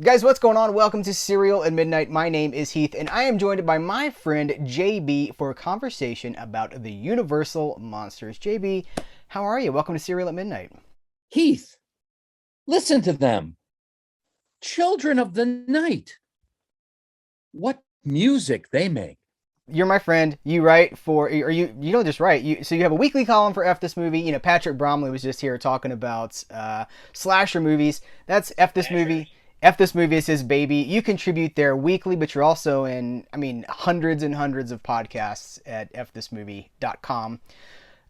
Guys, what's going on? Welcome to Cereal at Midnight. My name is Heath, and I am joined by my friend JB for a conversation about the Universal monsters. JB, how are you? Welcome to Cereal at Midnight. Heath, listen to them. Children of the night. What music they make. You're my friend. You write for, or you don't just write. So you have a weekly column for F This Movie. You know, Patrick Bromley was just here talking about slasher movies. That's F This Movie. F This Movie is his baby. You contribute there weekly, but you're also in, hundreds and hundreds of podcasts at fthismovie.com.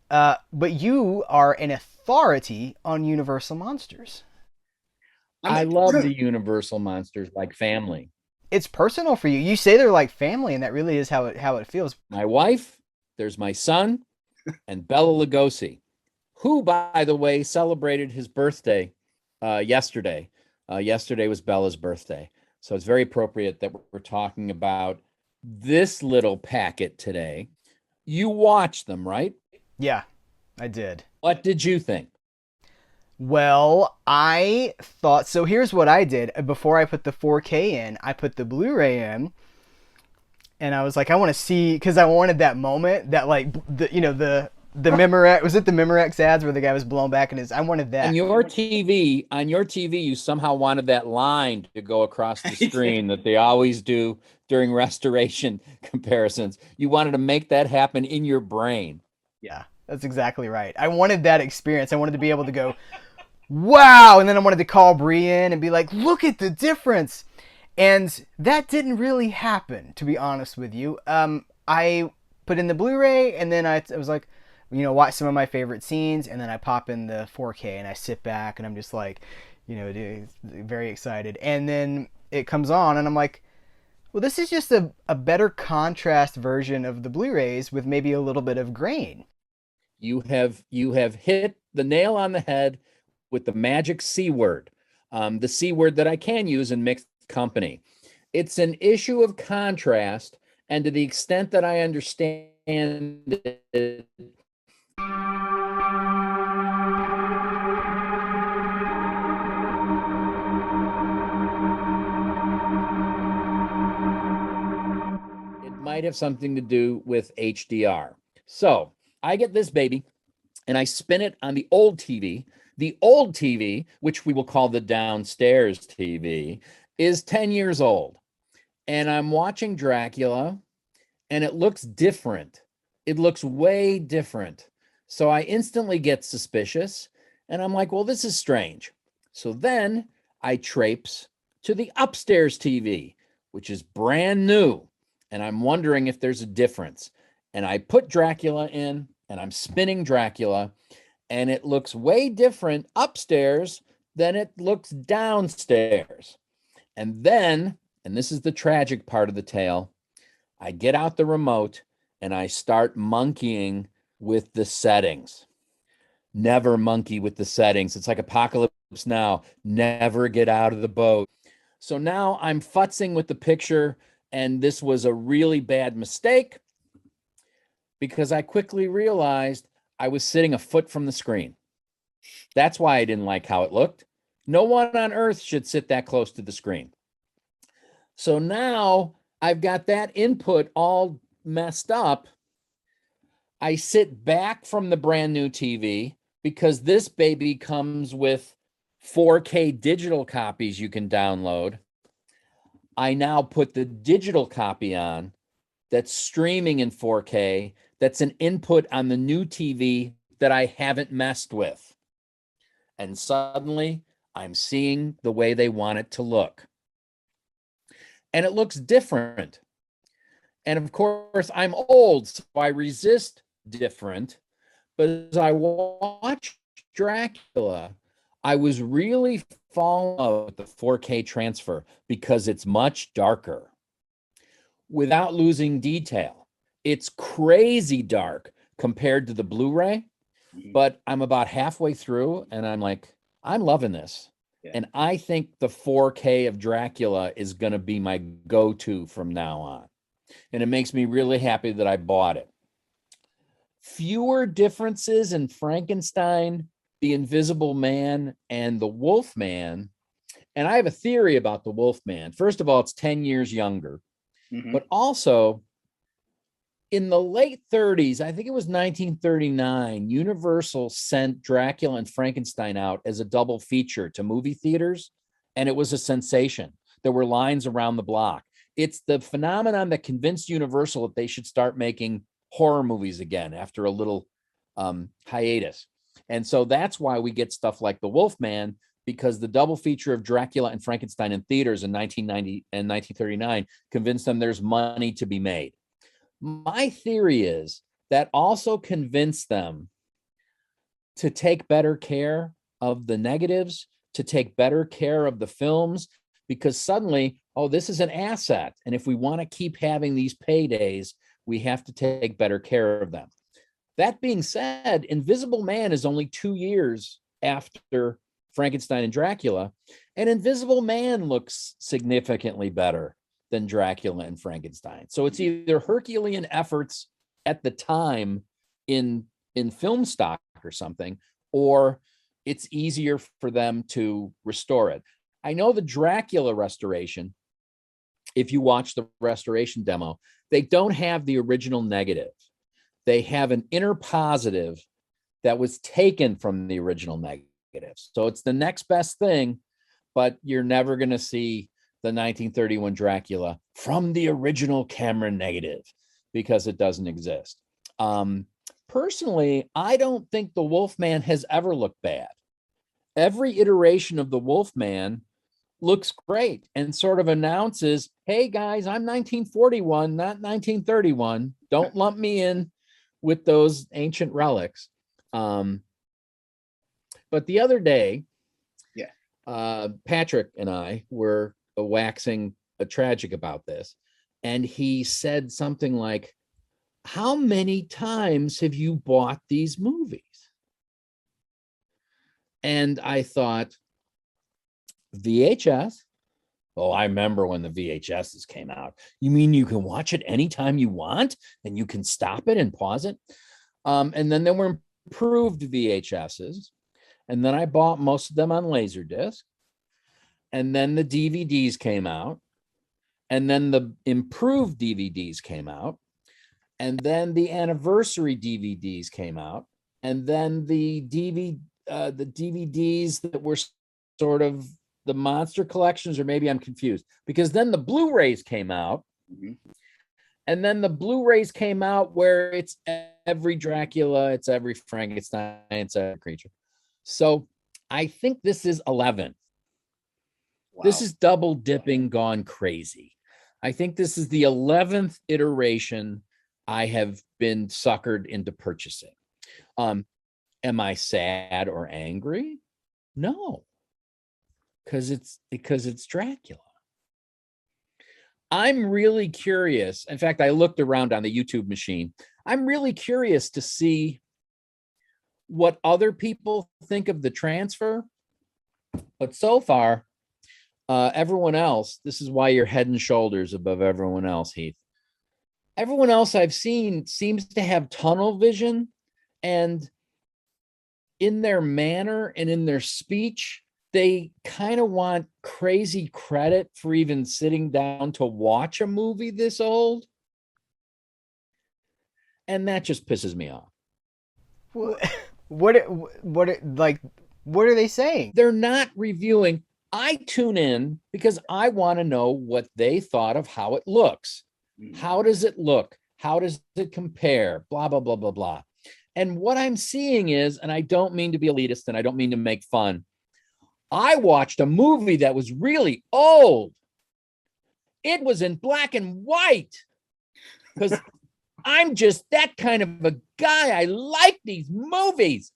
But you are an authority on Universal monsters. I love the Universal monsters like family. It's personal for you. You say they're like family, and that really is how it feels. My wife, there's my son, and Bela Lugosi, who, by the way, celebrated his birthday yesterday. Yesterday was Bella's birthday. So it's very appropriate that we're talking about this little packet today. You watched them, right? Yeah, I did. What did you think? Well, I thought so. Here's what I did before I put the 4K in. I put the Blu-ray in, and I was like, I want to see because I wanted that moment that like the Memorex, was it the Memorex ads where the guy was blown back in his? I wanted that. On your TV, you somehow wanted that line to go across the screen that they always do during restoration comparisons. You wanted to make that happen in your brain. Yeah, that's exactly right. I wanted that experience. I wanted to be able to go, wow, and then I wanted to call Bree in and be like, look at the difference. And that didn't really happen, to be honest with you. I put in the Blu-ray, and then I was like, watch some of my favorite scenes, and then I pop in the 4K, and I sit back, and I'm just like, very excited. And then it comes on, and I'm like, well, this is just a better contrast version of the Blu-rays with maybe a little bit of grain. You have hit the nail on the head with the magic C word, the C word that I can use in mixed company. It's an issue of contrast, and to the extent that I understand it, it might have something to do with HDR. So I get this baby and I spin it on the old TV. The old TV, which we will call the downstairs TV, is 10 years old. And I'm watching Dracula, and it looks different. It looks way different. So I instantly get suspicious, and I'm like, well, this is strange. So then I traipse to the upstairs TV, which is brand new. And I'm wondering if there's a difference. And I put Dracula in, and I'm spinning Dracula, and it looks way different upstairs than it looks downstairs. And then, and this is the tragic part of the tale, I get out the remote and I start monkeying with the settings. Never monkey with the settings. It's like Apocalypse Now. Never get out of the boat. So now I'm futzing with the picture, and this was a really bad mistake because I quickly realized I was sitting a foot from the screen. That's why I didn't like how it looked. No one on earth should sit that close to the screen. So now I've got that input all messed up. I sit back from the brand new TV because this baby comes with 4K digital copies you can download. I now put the digital copy on that's streaming in 4K. That's an input on the new TV that I haven't messed with. And suddenly I'm seeing the way they want it to look. And it looks different. And of course, I'm old, so I resist different. But as I watched Dracula, I was really falling in love with the 4K transfer because it's much darker. Without losing detail, it's crazy dark compared to the Blu-ray, but I'm about halfway through and I'm like, I'm loving this. Yeah. And I think the 4K of Dracula is going to be my go-to from now on. And it makes me really happy that I bought it. Fewer differences in Frankenstein, the Invisible Man, and the Wolf Man, And I have a theory about the Wolfman. First of all, it's 10 years younger, but also in the late 30s, I think it was 1939, Universal sent Dracula and Frankenstein out as a double feature to movie theaters, and it was a sensation. There were lines around the block. It's the phenomenon that convinced Universal that they should start making horror movies again after a little hiatus. And so that's why we get stuff like The Wolfman, because the double feature of Dracula and Frankenstein in theaters in 1990 and 1939 convinced them there's money to be made. My theory is that also convinced them to take better care of the negatives, to take better care of the films, because suddenly, oh, this is an asset. And if we want to keep having these paydays, we have to take better care of them. That being said, Invisible Man is only 2 years after Frankenstein and Dracula, and Invisible Man looks significantly better than Dracula and Frankenstein. So it's either Herculean efforts at the time in film stock or something, or it's easier for them to restore it. I know the Dracula restoration, if you watch the restoration demo, they don't have the original negative. They have an inner positive that was taken from the original negative. So it's the next best thing, but you're never going to see the 1931 Dracula from the original camera negative because it doesn't exist. Personally, I don't think the Wolfman has ever looked bad. Every iteration of the Wolfman looks great and sort of announces, hey guys, I'm 1941, not 1931. Don't lump me in with those ancient relics. But the other day, Patrick and I were waxing tragic about this, and he said something like, how many times have you bought these movies? And I thought, VHS? Oh, I remember when the VHSs came out. You mean you can watch it anytime you want and you can stop it and pause it? And then there were improved VHSs, and then I bought most of them on Laserdisc. And then the DVDs came out, and then the improved DVDs came out, and then the anniversary DVDs came out, and then the DVDs that were sort of the monster collections, or maybe I'm confused, because then the Blu-rays came out, and then the Blu-rays came out where it's every Dracula, it's every Frankenstein, it's every creature. So I think this is 11. Wow. This is double dipping gone crazy. I think this is the 11th iteration I have been suckered into purchasing. Am I sad or angry? No, because it's Dracula. I'm really curious. In fact, I looked around on the YouTube machine. I'm really curious to see what other people think of the transfer. But so far, everyone else, this is why you're head and shoulders above everyone else, Heath. Everyone else I've seen seems to have tunnel vision, and in their manner and in their speech, they kind of want crazy credit for even sitting down to watch a movie this old. And that just pisses me off. What are they saying? They're not reviewing. I tune in because I want to know what they thought of how it looks. How does it look? How does it compare? Blah, blah, blah, blah, blah. And what I'm seeing is, and I don't mean to be elitist and I don't mean to make fun, I watched a movie that was really old. It was in black and white because I'm just that kind of a guy. I like these movies.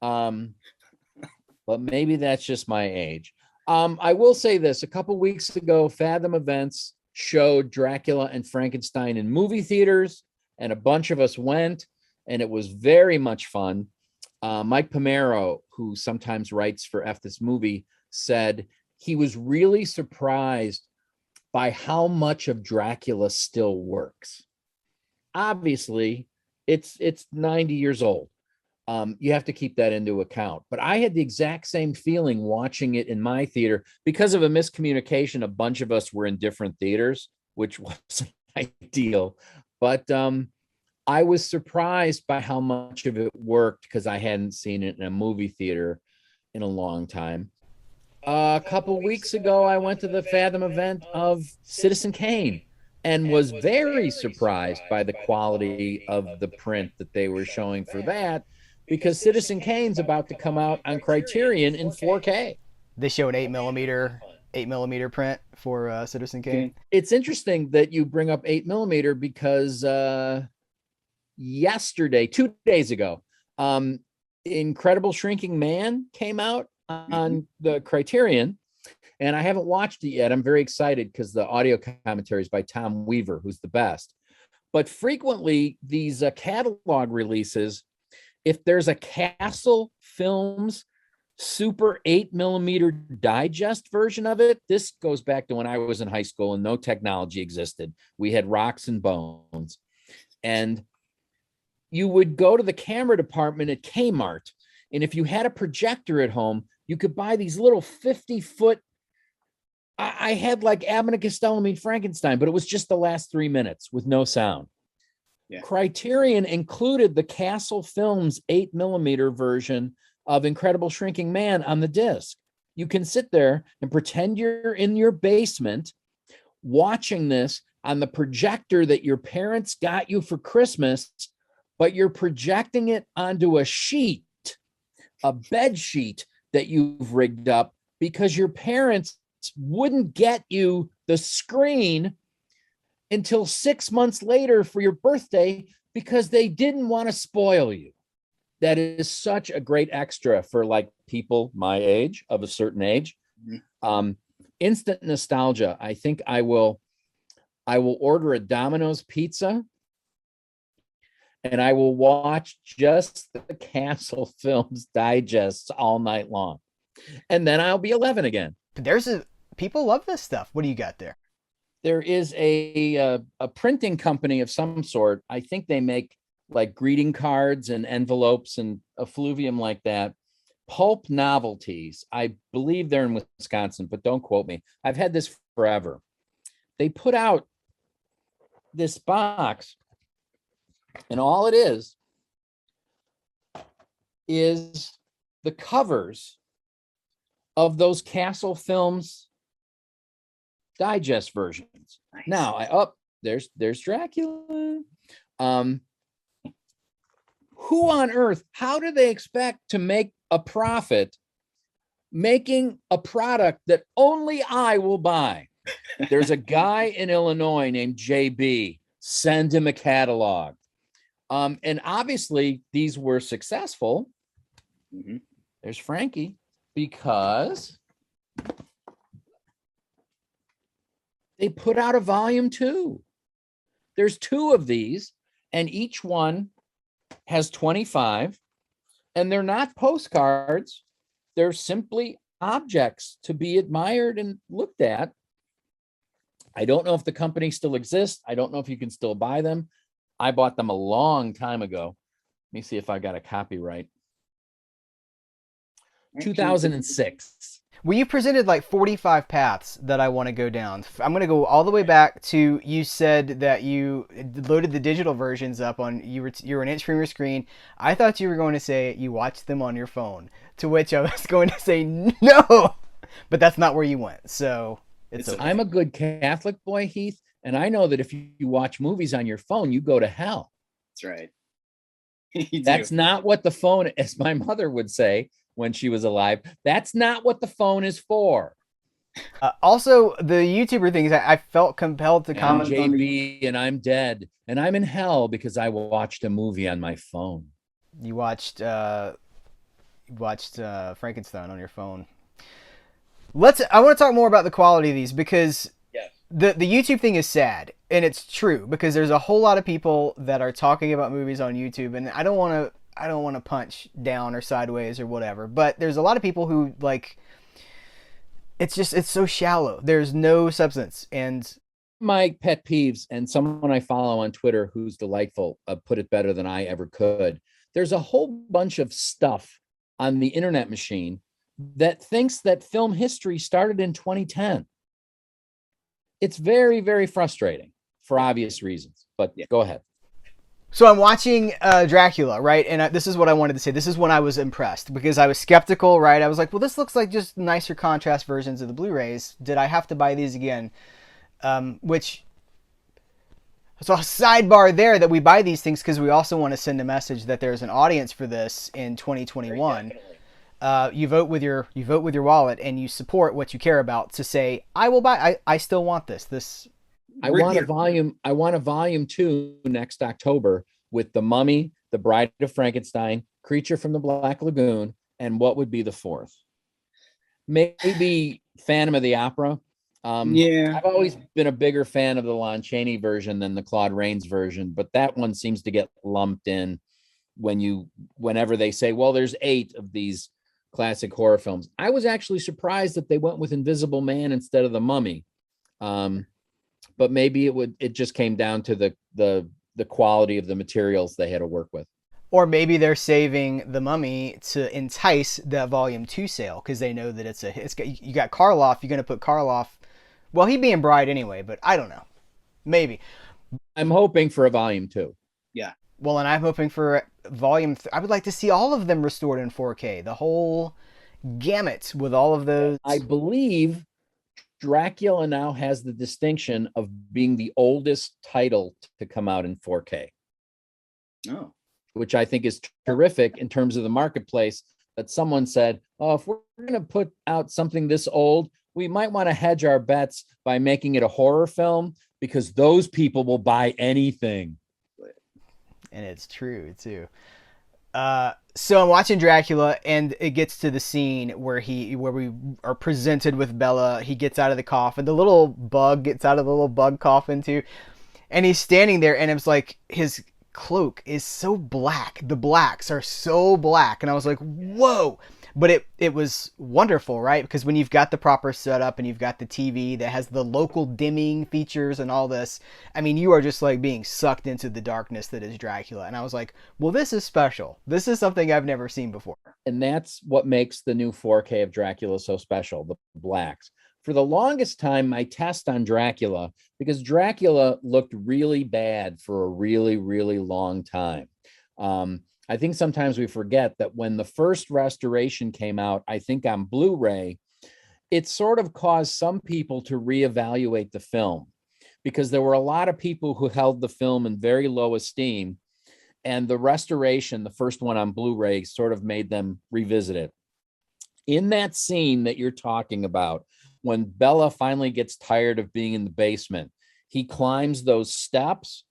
But maybe that's just my age. I will say this. A couple weeks ago, Fathom Events showed Dracula and Frankenstein in movie theaters, and a bunch of us went, and it was very much fun. Mike Pomero, who sometimes writes for F This Movie, said he was really surprised by how much of Dracula still works. Obviously, it's 90 years old. You have to keep that into account. But I had the exact same feeling watching it in my theater. Because of a miscommunication, a bunch of us were in different theaters, which wasn't ideal. But I was surprised by how much of it worked because I hadn't seen it in a movie theater in a long time. A couple weeks ago, I went to the Fathom event of Citizen Kane and was very surprised by the quality of the print that they were showing for that, because Citizen Kane's about to come out on Criterion in 4K. They show an 8mm print for Citizen Kane. It's interesting that you bring up 8mm because yesterday, 2 days ago, Incredible Shrinking Man came out on the Criterion, and I haven't watched it yet. I'm very excited because the audio commentary is by Tom Weaver, who's the best. But frequently, these catalog releases, if there's a Castle Films Super 8mm digest version of it, this goes back to when I was in high school and no technology existed. We had rocks and bones. And you would go to the camera department at Kmart, and if you had a projector at home, you could buy these little 50-foot. I had like Abbott and Costello Meet Frankenstein, but it was just the last 3 minutes with no sound. Yeah. Criterion included the Castle Films 8mm version of Incredible Shrinking Man on the disc. You can sit there and pretend you're in your basement watching this on the projector that your parents got you for Christmas, but you're projecting it onto a sheet, a bed sheet that you've rigged up because your parents wouldn't get you the screen until 6 months later for your birthday because they didn't want to spoil you. That is such a great extra for like people my age, of a certain age. Instant nostalgia. I think I will order a Domino's pizza and I will watch just the Castle Films digests all night long. And then I'll be 11 again. People love this stuff. What do you got there? There is a printing company of some sort. I think they make like greeting cards and envelopes and effluvium like that. Pulp Novelties. I believe they're in Wisconsin, but don't quote me. I've had this forever. They put out this box, and all it is the covers of those Castle Films digest versions. Nice. Now, there's Dracula. Who on earth, how do they expect to make a profit making a product that only I will buy? There's a guy in Illinois named JB. Send him a catalog. And obviously these were successful. There's Frankie, because they put out a volume 2. There's 2 of these, and each one has 25, and they're not postcards. They're simply objects to be admired and looked at. I don't know if the company still exists. I don't know if you can still buy them. I bought them a long time ago. Let me see if I got a copyright. 2006. Well, you presented like 45 paths that I want to go down. I'm going to go all the way back to, you said that you loaded the digital versions up on, you were an inch from your screen. I thought you were going to say you watched them on your phone, to which I was going to say no, but that's not where you went. So it's okay. I'm a good Catholic boy, Heath, and I know that if you watch movies on your phone, you go to hell. That's right. That's not what the phone, as my mother would say when she was alive, that's not what the phone is for. Also, the YouTuber things, I felt compelled to comment on. JB, and I'm dead, and I'm in hell because I watched a movie on my phone. You watched Frankenstein on your phone. I want to talk more about the quality of these, because the YouTube thing is sad, and it's true, because there's a whole lot of people that are talking about movies on YouTube, and I don't want to punch down or sideways or whatever, but there's a lot of people who, like, it's so shallow. There's no substance. And my pet peeves, and someone I follow on Twitter who's delightful, put it better than I ever could. There's a whole bunch of stuff on the internet machine that thinks that film history started in 2010. It's very, very frustrating for obvious reasons, but go ahead. So I'm watching Dracula, right? And this is what I wanted to say. This is when I was impressed because I was skeptical, right? I was like, well, this looks like just nicer contrast versions of the Blu-rays. Did I have to buy these again? So a sidebar there that we buy these things because we also want to send a message that there's an audience for this in 2021. You vote with your wallet and you support what you care about to say, I will buy. I still want this. I want a volume 2 next October with The Mummy, The Bride of Frankenstein, Creature from the Black Lagoon, and what would be the fourth? Maybe Phantom of the Opera. I've always been a bigger fan of the Lon Chaney version than the Claude Rains version, but that one seems to get lumped in whenever they say, well, there's 8 of these classic horror films. I was actually surprised that they went with Invisible Man instead of The Mummy. But maybe it just came down to the quality of the materials they had to work with. Or maybe they're saving The Mummy to entice that volume 2 sale because they know that you got Karloff. You're going to put Karloff. Well, he'd be in Bride anyway, but I don't know. Maybe. I'm hoping for a volume 2. Yeah. Well, and I'm hoping for volume. I would like to see all of them restored in 4K. The whole gamut with all of those. I believe Dracula now has the distinction of being the oldest title to come out in 4K. Oh. Which I think is terrific in terms of the marketplace, that someone said, oh, if we're going to put out something this old, we might want to hedge our bets by making it a horror film because those people will buy anything. And it's true, too. So I'm watching Dracula, and it gets to the scene where we are presented with Bela. He gets out of the coffin. The little bug gets out of the little bug coffin, too. And he's standing there, and it's like his cloak is so black. The blacks are so black. And I was like, whoa. But it was wonderful, right? Because when you've got the proper setup and you've got the TV that has the local dimming features and all this, I mean, you are just like being sucked into the darkness that is Dracula. And I was like, well, this is special. This is something I've never seen before. And that's what makes the new 4K of Dracula so special, the blacks. For the longest time, my test on Dracula, because Dracula looked really bad for a really, really long time. I think sometimes we forget that when the first restoration came out, I think on Blu-ray, it sort of caused some people to reevaluate the film because there were a lot of people who held the film in very low esteem. And the restoration, the first one on Blu-ray, sort of made them revisit it. In that scene that you're talking about, when Bela finally gets tired of being in the basement, he climbs those steps.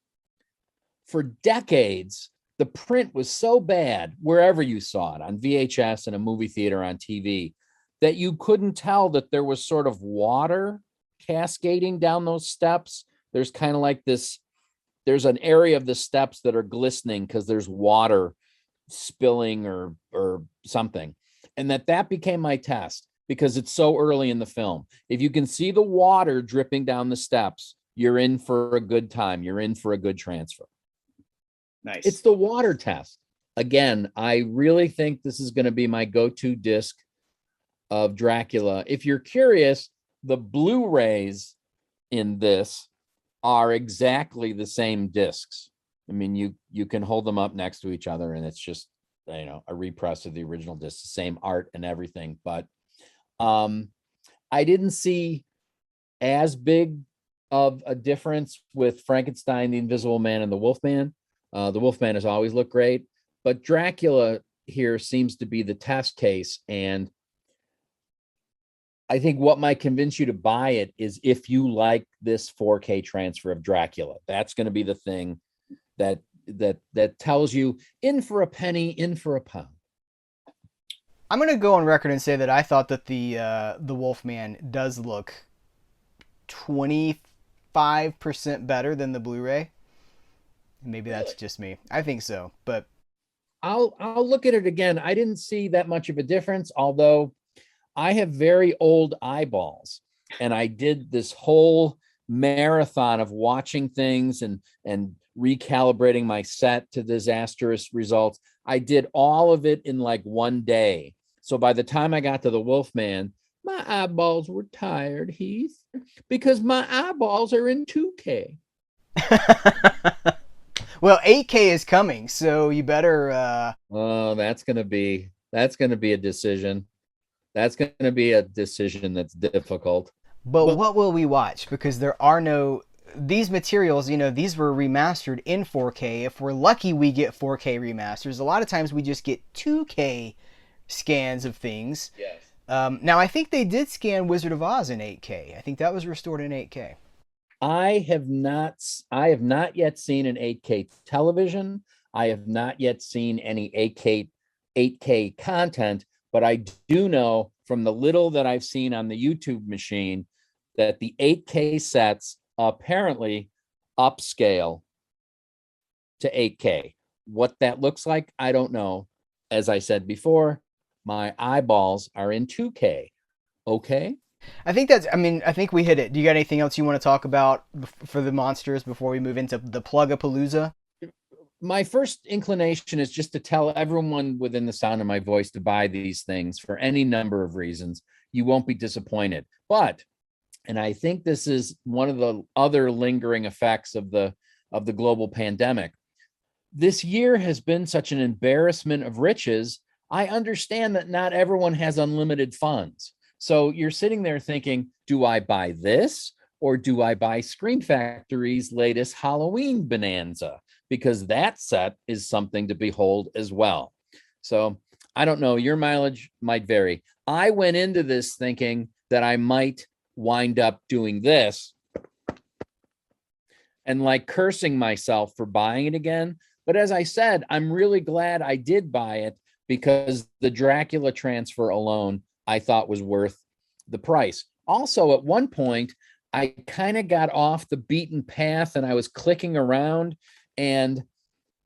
For decades, the print was so bad, wherever you saw it, on VHS, in a movie theater, on TV, that you couldn't tell that there was sort of water cascading down those steps. There's kind of like this, there's an area of the steps that are glistening because there's water spilling or something. And that became my test because it's so early in the film. If you can see the water dripping down the steps, you're in for a good time. You're in for a good transfer. Nice. It's the water test. Again, I really think this is going to be my go-to disc of Dracula. If you're curious, the Blu-rays in this are exactly the same discs. I mean, you can hold them up next to each other and it's just, a repress of the original disc, the same art and everything. But I didn't see as big of a difference with Frankenstein, the Invisible Man, and the Wolfman. The Wolfman has always looked great, but Dracula here seems to be the test case. And I think what might convince you to buy it is if you like this 4K transfer of Dracula. That's going to be the thing that tells you in for a penny, in for a pound. I'm going to go on record and say that I thought that the Wolfman does look 25% better than the Blu-ray. Maybe that's just me. I think so, but I'll look at it again. I didn't see that much of a difference, although I have very old eyeballs, and I did this whole marathon of watching things and recalibrating my set to disastrous results. I did all of it in like one day. So by the time I got to the Wolfman, my eyeballs were tired, Heath, because my eyeballs are in 2K. Well, 8K is coming, so you better. Oh, that's gonna be a decision. That's gonna be a decision that's difficult. But But what will we watch? Because there are no these materials. These were remastered in 4K. If we're lucky, we get 4K remasters. A lot of times, we just get 2K scans of things. yes. Now, I think they did scan Wizard of Oz in 8K. I think that was restored in 8K. I have not yet seen an 8K television. I have not yet seen any 8K content, but I do know from the little that I've seen on the YouTube machine that the 8K sets apparently upscale to 8K. What that looks like, I don't know. As I said before, my eyeballs are in 2K. Okay. I think we hit it. Do you got anything else you want to talk about for the monsters before we move into the Plugapalooza? My first inclination is just to tell everyone within the sound of my voice to buy these things for any number of reasons. You won't be disappointed. But, and I think this is one of the other lingering effects of the global pandemic. This year has been such an embarrassment of riches. I understand that not everyone has unlimited funds. So you're sitting there thinking, do I buy this or do I buy Scream Factory's latest Halloween bonanza? Because that set is something to behold as well. So I don't know, your mileage might vary. I went into this thinking that I might wind up doing this and like cursing myself for buying it again. But as I said, I'm really glad I did buy it because the Dracula transfer alone I thought was worth the price. Also, at one point, I kind of got off the beaten path and I was clicking around, and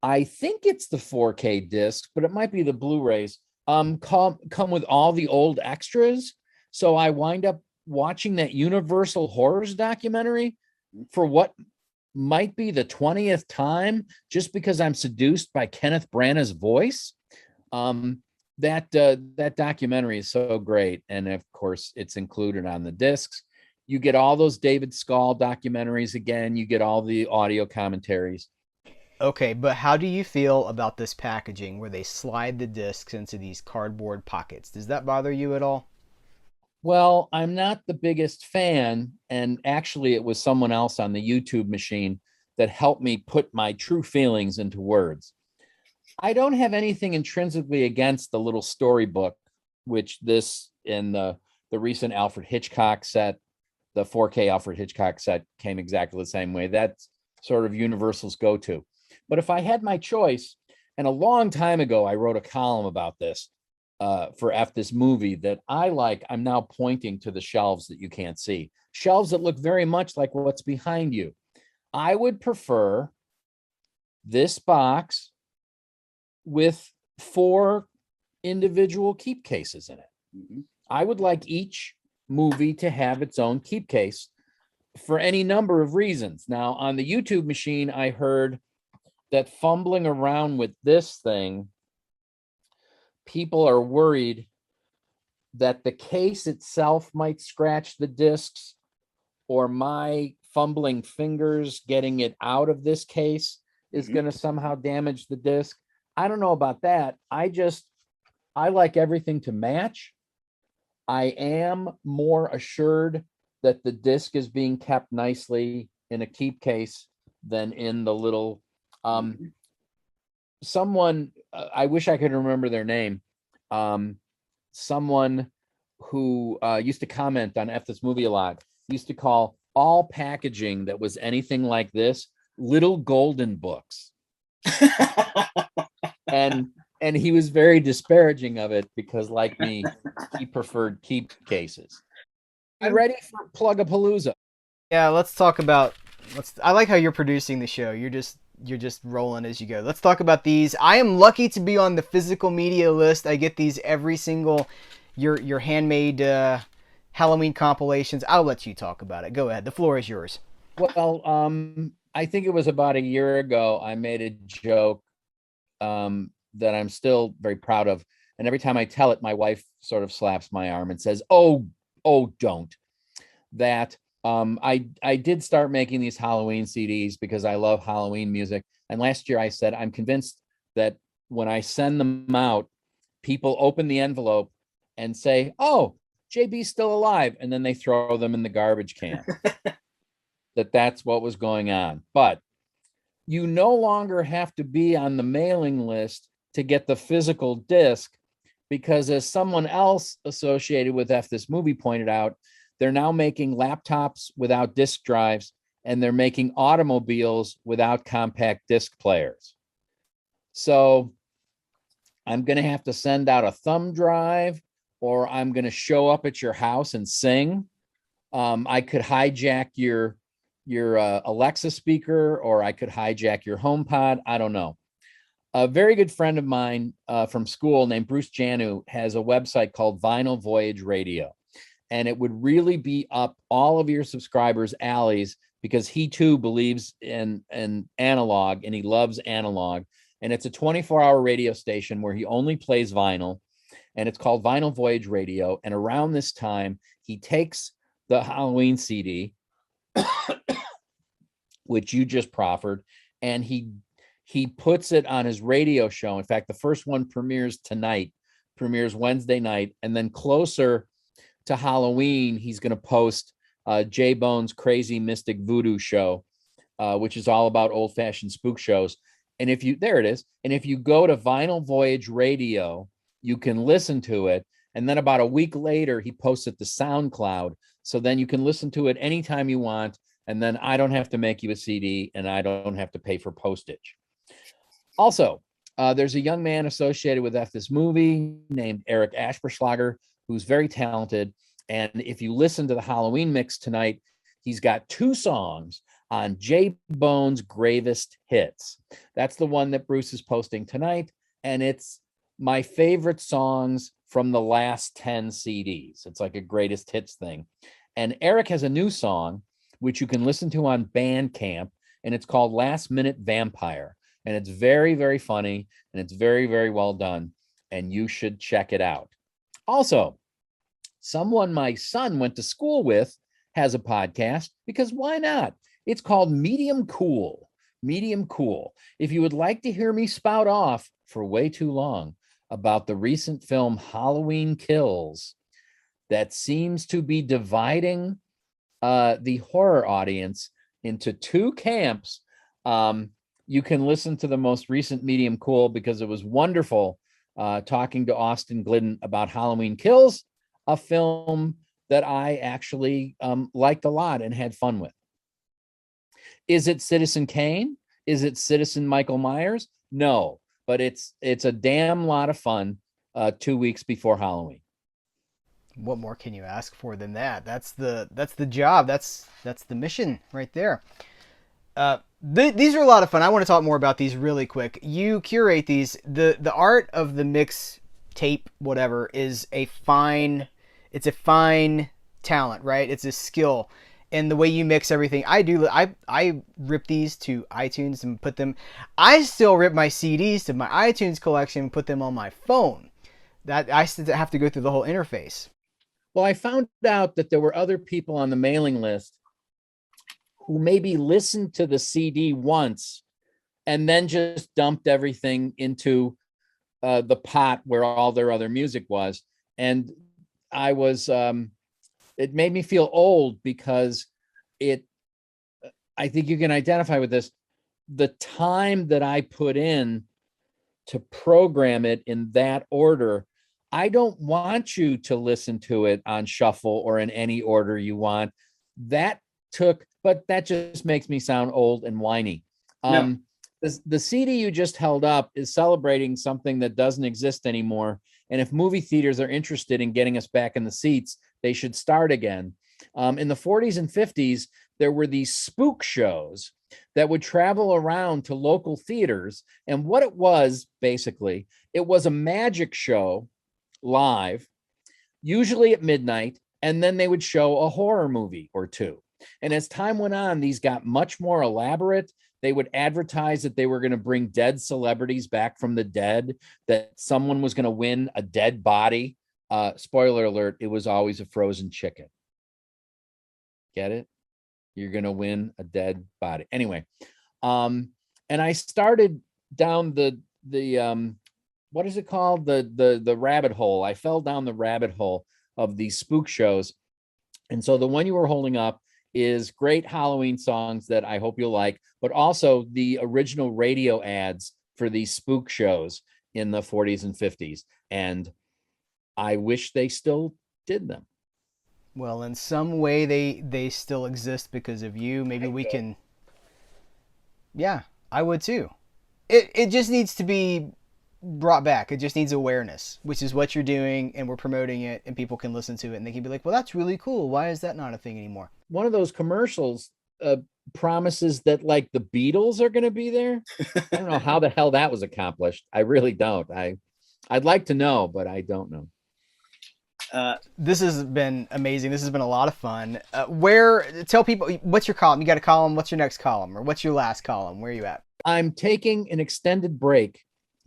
I think it's the 4K discs, but it might be the Blu-rays. Come with all the old extras. So I wind up watching that Universal Horrors documentary for what might be the 20th time, just because I'm seduced by Kenneth Branagh's voice. That documentary is so great, and of course it's included on the discs. You get all those David Skull documentaries again. You get all the audio commentaries. Okay, but how do you feel about this packaging where they slide the discs into these cardboard pockets? Does that bother you at all? Well, I'm not the biggest fan, and actually it was someone else on the YouTube machine that helped me put my true feelings into words. I don't have anything intrinsically against the little storybook, which this and the recent Alfred Hitchcock set, the 4K Alfred Hitchcock set, came exactly the same way. That's sort of Universal's go-to. But if I had my choice, and a long time ago I wrote a column about this for F This Movie that I like, I'm now pointing to the shelves that you can't see. Shelves that look very much like what's behind you. I would prefer this box with 4 individual keep cases in it. Mm-hmm. I would like each movie to have its own keep case for any number of reasons. Now, on the YouTube machine, I heard that fumbling around with this thing, people are worried that the case itself might scratch the discs, or my fumbling fingers getting it out of this case is going to somehow damage the disc. I don't know about that. I like everything to match. I am more assured that the disc is being kept nicely in a keep case than in the little someone, I wish I could remember their name. Someone who used to comment on F This Movie a lot used to call all packaging that was anything like this little golden books. and he was very disparaging of it because, like me, he preferred keep cases. You ready for Plugapalooza? Yeah, let's talk about. I like how you're producing the show. You're just rolling as you go. Let's talk about these. I am lucky to be on the physical media list. I get these every single your handmade Halloween compilations. I'll let you talk about it. Go ahead. The floor is yours. Well, I think it was about a year ago I made a joke that I'm still very proud of. And every time I tell it, my wife sort of slaps my arm and says, "Oh, don't." That I did start making these Halloween CDs because I love Halloween music. And last year I said, I'm convinced that when I send them out, people open the envelope and say, "Oh, JB's still alive," and then they throw them in the garbage can. That's what was going on. But you no longer have to be on the mailing list to get the physical disc, because as someone else associated with This Movie pointed out, they're now making laptops without disk drives, and they're making automobiles without compact disc players. So I'm going to have to send out a thumb drive, or I'm going to show up at your house and sing. I could hijack your Alexa speaker, or I could hijack your HomePod. I don't know. A very good friend of mine from school named Bruce Janu has a website called Vinyl Voyage Radio. And it would really be up all of your subscribers' alleys, because he too believes in analog, and he loves analog. And it's a 24-hour radio station where he only plays vinyl, and it's called Vinyl Voyage Radio. And around this time, he takes the Halloween CD, which you just proffered, and he puts it on his radio show. In fact, the first one premieres Wednesday night, and then closer to Halloween, he's going to post J Bone's Crazy Mystic Voodoo Show, which is all about old-fashioned spook shows. And if you go to Vinyl Voyage Radio, you can listen to it. And then about a week later, he posts it to SoundCloud. So then you can listen to it anytime you want. And then I don't have to make you a CD, and I don't have to pay for postage. Also, there's a young man associated with This Movie named Eric Asperschlager, who's very talented. And if you listen to the Halloween mix tonight, he's got 2 songs on J Bone's Gravest Hits. That's the one that Bruce is posting tonight. And it's my favorite songs from the last 10 CDs. It's like a greatest hits thing. And Eric has a new song, which you can listen to on Bandcamp, and it's called Last Minute Vampire. And it's very, very funny, and it's very, very well done. And you should check it out. Also, someone my son went to school with has a podcast, because why not? It's called Medium Cool. Medium Cool. If you would like to hear me spout off for way too long about the recent film Halloween Kills, that seems to be dividing the horror audience into 2 camps, you can listen to the most recent Medium Cool, because it was wonderful talking to Austin Glidden about Halloween Kills, a film that I actually liked a lot and had fun with. Is it Citizen Kane? Is it Citizen Michael Myers? No, but it's a damn lot of fun 2 weeks before Halloween. What more can you ask for than that? That's the job. That's the mission right there. These are a lot of fun. I want to talk more about these really quick. You curate these. The art of the mix tape, whatever, is a fine talent, right? It's a skill. And the way you mix everything, I rip these to iTunes and put them. I still rip my CDs to my iTunes collection and put them on my phone. That I still have to go through the whole interface. Well, I found out that there were other people on the mailing list who maybe listened to the CD once and then just dumped everything into the pot where all their other music was. And I was, it made me feel old, because I think you can identify with this. The time that I put in to program it in that order, I don't want you to listen to it on shuffle or in any order you want. But that just makes me sound old and whiny. No. The CD you just held up is celebrating something that doesn't exist anymore. And if movie theaters are interested in getting us back in the seats, they should start again. In the 40s and 50s, there were these spook shows that would travel around to local theaters. And what it was, basically, it was a magic show live, usually at midnight, and then they would show a horror movie or 2. And as time went on, these got much more elaborate. They would advertise that they were going to bring dead celebrities back from the dead, that someone was going to win a dead body. Spoiler alert, it was always a frozen chicken. Get it? You're going to win a dead body. Anyway, and I started down the what is it called? The rabbit hole. I fell down the rabbit hole of these spook shows. And so the one you were holding up is great Halloween songs that I hope you'll like, but also the original radio ads for these spook shows in the 40s and 50s. And I wish they still did them. Well, in some way they still exist because of you. Maybe we can. Yeah, I would too. It just needs to be brought back. It just needs awareness, which is what you're doing, and we're promoting it, and people can listen to it, and they can be like, well, that's really cool. Why is that not a thing anymore? One of those commercials promises that like the Beatles are going to be there. I don't know how the hell that was accomplished. I really don't. I'd like to know, but I don't know. This has been amazing. This has been a lot of fun. Tell people, what's your column? You got a column. What's your next column, or what's your last column? Where are you at? I'm taking an extended break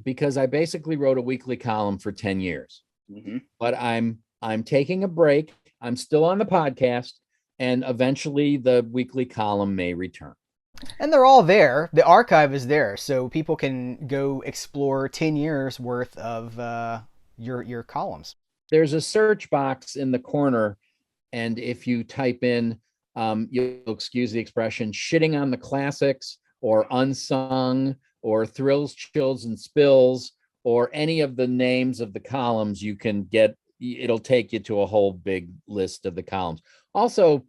because I basically wrote a weekly column for 10 years. Mm-hmm. But I'm taking a break. I'm still on the podcast, and eventually the weekly column may return. And they're all there. The archive is there, so people can go explore 10 years worth of your columns. There's a search box in the corner, and if you type in, you'll excuse the expression, shitting on the classics, or unsung, or thrills, chills, and spills, or any of the names of the columns, you can get, it'll take you to a whole big list of the columns. Also,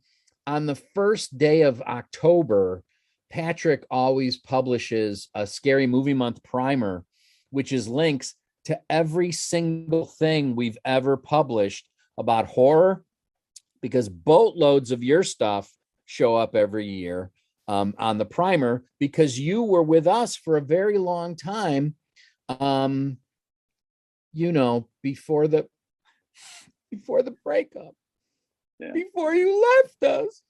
on the first day of October, Patrick always publishes a Scary Movie Month primer, which is links to every single thing we've ever published about horror, because boatloads of your stuff show up every year on the primer, because you were with us for a very long time, before the breakup, before you left us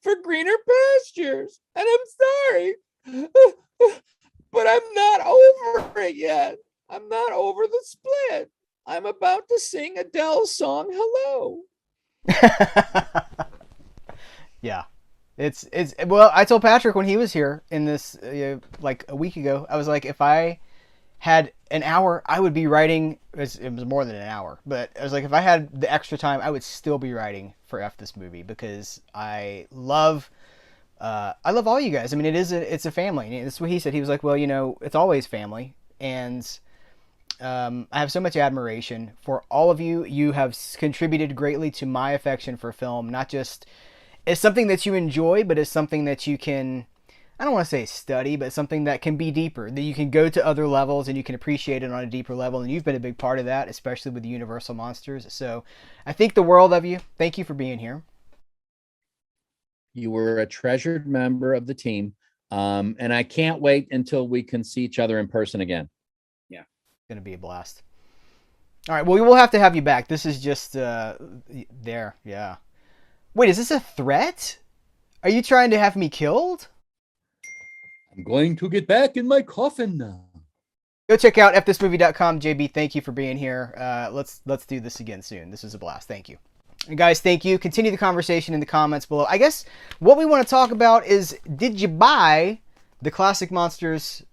for greener pastures. And I'm sorry, but I'm not over it yet. I'm not over the split. I'm about to sing Adele's song Hello. Yeah. It's well, I told Patrick when he was here in this like a week ago, I was like, if I had an hour, I would be writing. It was more than an hour, but I was like, if I had the extra time, I would still be writing for F This Movie, because I love all you guys. I mean, it's a family. And that's what he said. He was like, well, it's always family, and I have so much admiration for all of you. You have contributed greatly to my affection for film, not just as something that you enjoy, but as something that you can, I don't want to say study, but something that can be deeper, that you can go to other levels and you can appreciate it on a deeper level. And you've been a big part of that, especially with the Universal Monsters. So I think the world of you. Thank you for being here. You were a treasured member of the team. And I can't wait until we can see each other in person again. Yeah. It's going to be a blast. All right. Well, we will have to have you back. This is just there. Yeah. Wait, is this a threat? Are you trying to have me killed? I'm going to get back in my coffin now. Go check out fthismovie.com. JB, thank you for being here. Let's do this again soon. This is a blast. Thank you. And guys, thank you. Continue the conversation in the comments below. I guess what we want to talk about is, did you buy the Classic Monsters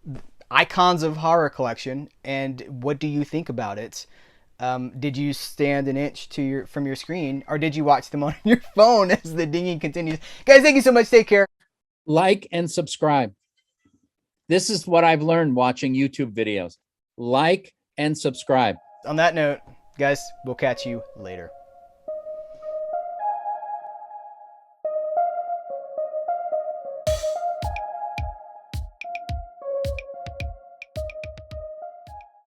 Icons of Horror collection, and what do you think about it? Did you stand an inch from your screen, or did you watch them on your phone as the dinging continues? Guys, thank you so much. Take care. Like and subscribe. This is what I've learned watching YouTube videos. Like and subscribe. On that note, guys, we'll catch you later.